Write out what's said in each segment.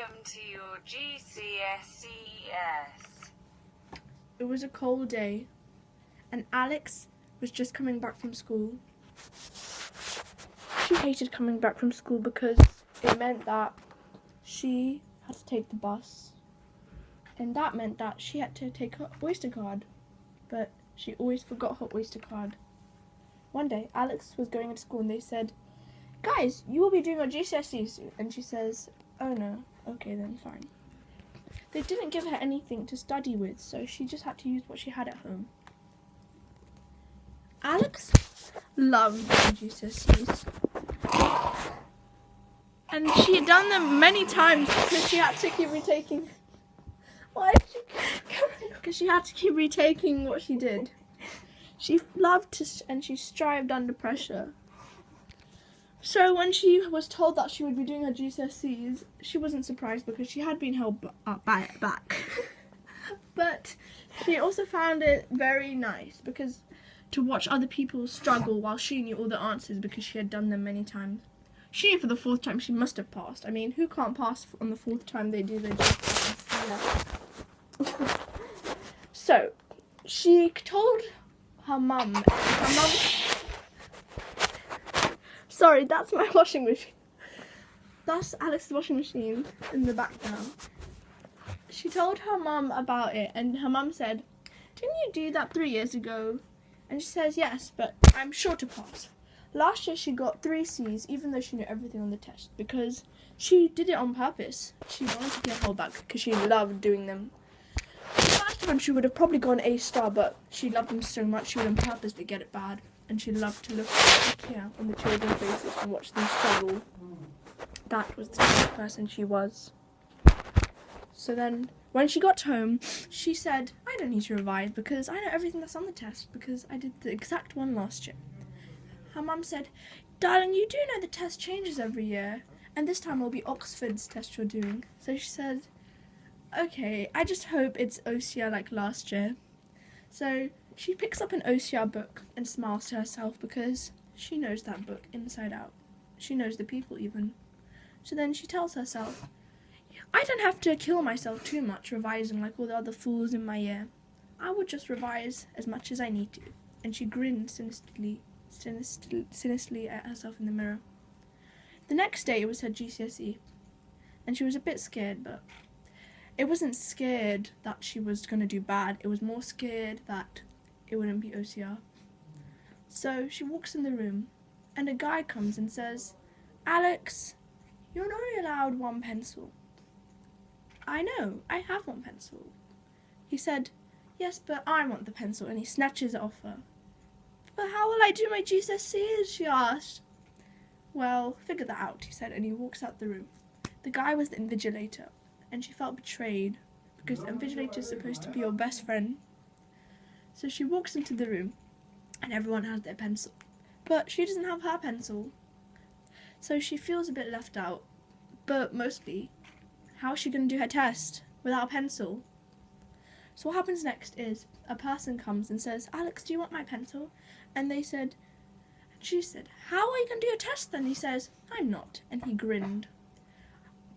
Welcome to your GCSEs. It was a cold day, and Alex was just coming back from school. She hated coming back from school because it meant that she had to take the bus, and that meant that she had to take her Oyster card, but she always forgot her Oyster card. One day, Alex was going into school and they said, "Guys, you will be doing your GCSEs soon." And she says, "Oh no, okay then, fine." They didn't give her anything to study with, so she just had to use what she had at home. Alex loved doing GCSEs. And she had done them many times because she had to keep retaking. Because she had to keep retaking what she did. She loved to, and she strived under pressure. So when she was told that she would be doing her GCSEs, she wasn't surprised because she had been held back. But she also found it very nice because to watch other people struggle while she knew all the answers because she had done them many times. She knew for the fourth time she must have passed. I mean, who can't pass on the fourth time they do their GCSEs? Yeah. So she told her mum. Sorry, that's my washing machine. That's Alex's washing machine in the background. She told her mum about it, and her mum said, "Didn't you do that 3 years ago?" And she says, "Yes, but I'm sure to pass." Last year she got 3 C's, even though she knew everything on the test, because she did it on purpose. She wanted to get held back because she loved doing them. Last time she would have probably gone A star, but she loved them so much she would on purpose to get it bad. And she loved to look on the children's faces and watch them struggle. That was the type of person she was. So then, when she got home, she said, "I don't need to revise because I know everything that's on the test because I did the exact one last year." Her mum said, "Darling, you do know the test changes every year, and this time will be Oxford's test you're doing." So she said, "Okay, I just hope it's OCR like last year." So she picks up an OCR book and smiles to herself because she knows that book inside out. She knows the people even. So then she tells herself, "I don't have to kill myself too much revising like all the other fools in my year. I will just revise as much as I need to." And she grinned sinisterly at herself in the mirror. The next day it was her GCSE, and she was a bit scared, but it wasn't scared that she was going to do bad. It was more scared that it wouldn't be OCR. So she walks in the room, and a guy comes and says, "Alex, you're only allowed 1 pencil." "I know, I have 1 pencil." He said, "Yes, but I want the pencil," and he snatches it off her. "But how will I do my GCSEs?" she asked. "Well, figure that out," he said, and he walks out the room. The guy was the invigilator, and she felt betrayed because the invigilator is supposed to be your best friend. So she walks into the room, and everyone has their pencil, but she doesn't have her pencil. So she feels a bit left out, but mostly, how is she going to do her test without a pencil? So what happens next is a person comes and says, "Alex, do you want my pencil?" And she said, "How are you going to do your test then?" He says, "I'm not," and he grinned.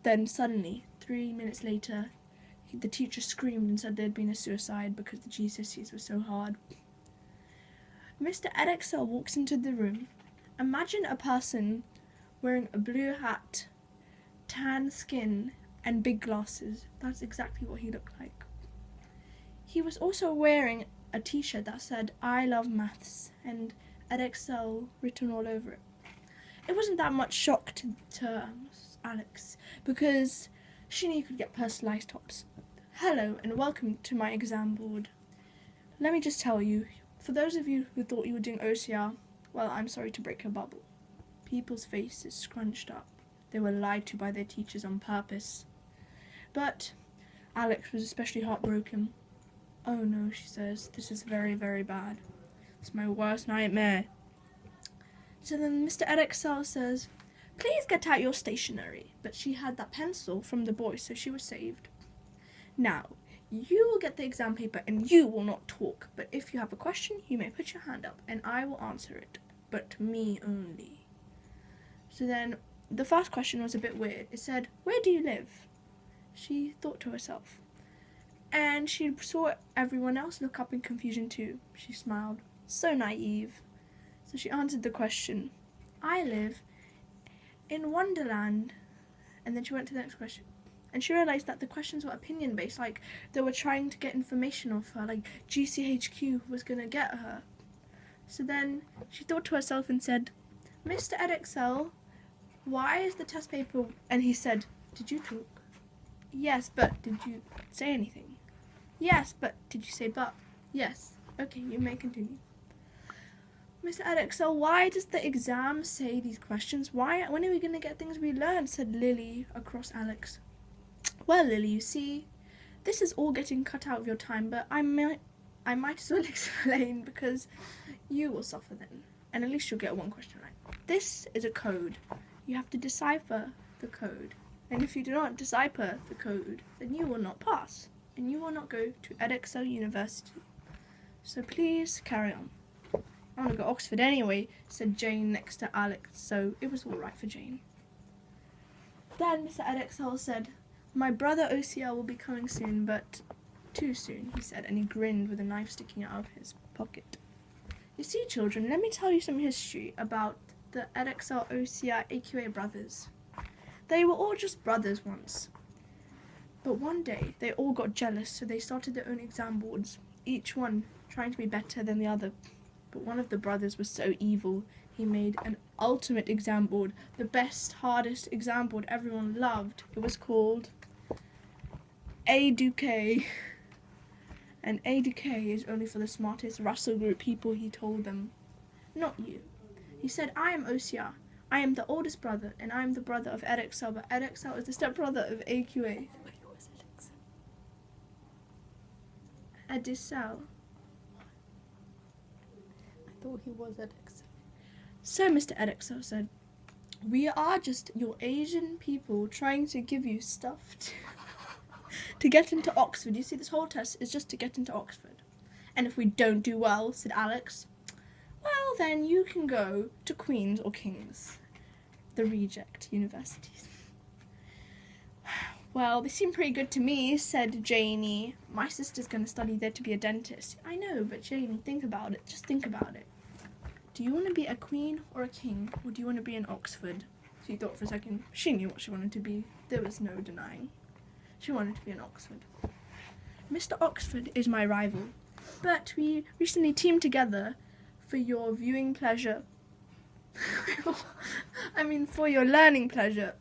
Then suddenly, 3 minutes later, the teacher screamed and said there had been a suicide because the GCSEs were so hard. Mr. Edexcel walks into the room. Imagine a person wearing a blue hat, tan skin, and big glasses. That's exactly what he looked like. He was also wearing a t-shirt that said, "I love maths," and Edexcel written all over it. It wasn't that much shock to Alex because she knew you could get personalised tops. "Hello and welcome to my exam board. Let me just tell you, for those of you who thought you were doing OCR, well, I'm sorry to break your bubble. People's faces scrunched up. They were lied to by their teachers on purpose." But Alex was especially heartbroken. "Oh no," she says, "this is very, very bad. It's my worst nightmare." So then Mr. Edexcel says, "Please get out your stationery." But she had that pencil from the boy, so she was saved. "Now, you will get the exam paper and you will not talk. But if you have a question, you may put your hand up and I will answer it. But me only." So then the first question was a bit weird. It said, "Where do you live?" she thought to herself. And she saw everyone else look up in confusion too. She smiled. So naive. So she answered the question. I live in Wonderland. And then she went to the next question. And she realised that the questions were opinion-based. Like, they were trying to get information off her. Like, GCHQ was going to get her. So then she thought to herself and said, Mr. Edexcel, why is the test paper... And he said, did you talk? Yes, but did you say anything? Yes, but did you say but? Yes. Okay, you may continue. Mr. Edexcel, why does the exam say these questions? When are we going to get things we learned? Said Lily across Alex. Well, Lily, you see, this is all getting cut out of your time, but I might as well explain because you will suffer then. And at least you'll get one question right. This is a code. You have to decipher the code. And if you do not decipher the code, then you will not pass. And you will not go to Edexcel University. So please carry on. I want to go to Oxford anyway, said Jane next to Alex, so it was all right for Jane. Then Mr. Edexcel said, my brother OCR will be coming soon, but too soon, he said, and he grinned with a knife sticking out of his pocket. You see, children, let me tell you some history about the Edexcel OCR AQA brothers. They were all just brothers once. But one day, they all got jealous, so they started their own exam boards, each one trying to be better than the other. But one of the brothers was so evil, he made an ultimate exam board, the best, hardest exam board everyone loved. It was called A-Duque. And A-Duque is only for the smartest Russell Group people, he told them. Not you. He said, I am OCR. I am the oldest brother, and I am the brother of Edexcel, but Edexcel is the stepbrother of AQA. Wait, who was Edexcel? Edexcel. I thought he was Edexcel. So Mr. Edexcel said, we are just your Asian people trying to give you stuff to get into Oxford. You see, this whole test is just to get into Oxford. And if we don't do well, said Alex, well, then you can go to Queen's or King's, the reject universities. Well, they seem pretty good to me, said Janie. My sister's going to study there to be a dentist. I know, but Janie, think about it. Just think about it. Do you want to be a queen or a king, or do you want to be in Oxford? She thought for a second. She knew what she wanted to be. There was no denying. She wanted to be in Oxford. Mr. Oxford is my rival, but we recently teamed together for your viewing pleasure. I mean, for your learning pleasure.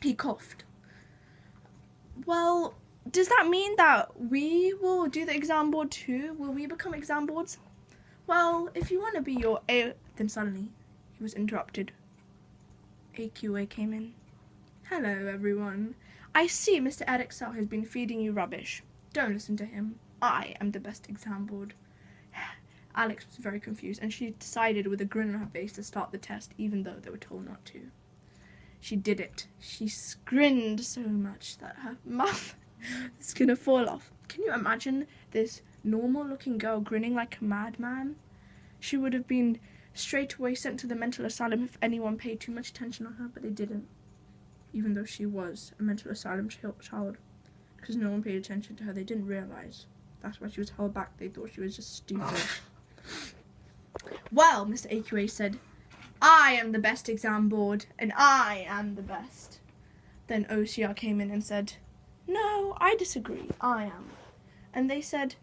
He coughed. Well, does that mean that we will do the exam board too? Will we become exam boards? Well, if you want to be your A... Then suddenly, he was interrupted. AQA came in. Hello, everyone. I see Mr. Edexcel has been feeding you rubbish. Don't listen to him. I am the best exam board. Alex was very confused, and she decided with a grin on her face to start the test, even though they were told not to. She did it. She grinned so much that her mouth was going to fall off. Can you imagine this normal-looking girl grinning like a madman? She would have been straight away sent to the mental asylum if anyone paid too much attention on her, but they didn't. Even though she was a mental asylum child. Because no one paid attention to her. They didn't realise. That's why she was held back. They thought she was just stupid. Well, Mr. AQA said, I am the best exam board, and I am the best. Then OCR came in and said, no, I disagree, I am. And they said,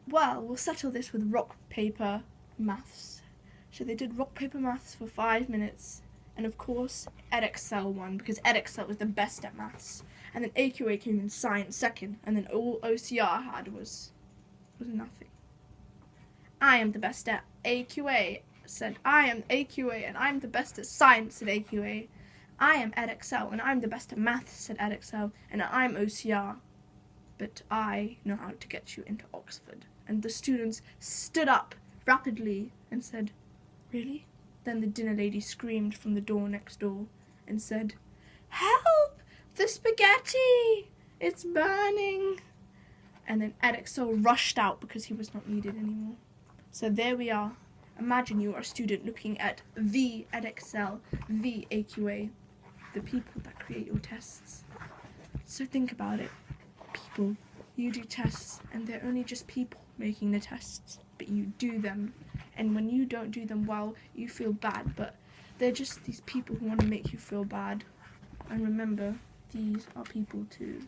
well, we'll settle this with rock, paper, maths. So they did rock, paper, maths for 5 minutes. And of course, Edexcel won, because Edexcel was the best at maths. And then AQA came in science second, and then all OCR had was nothing. I am the best at AQA, said I am AQA, and I'm the best at science, said AQA. I am Edexcel, and I'm the best at maths, said Edexcel, and I'm OCR. But I know how to get you into Oxford. And the students stood up rapidly and said, really? Then the dinner lady screamed from the door next door and said, help! The spaghetti! It's burning! And then Edexcel rushed out because he was not needed anymore. So there we are. Imagine you are a student looking at the Edexcel, the AQA, the people that create your tests. So think about it. People, you do tests and they're only just people making the tests, but you do them. And when you don't do them well, you feel bad, but they're just these people who want to make you feel bad. And remember, these are people too.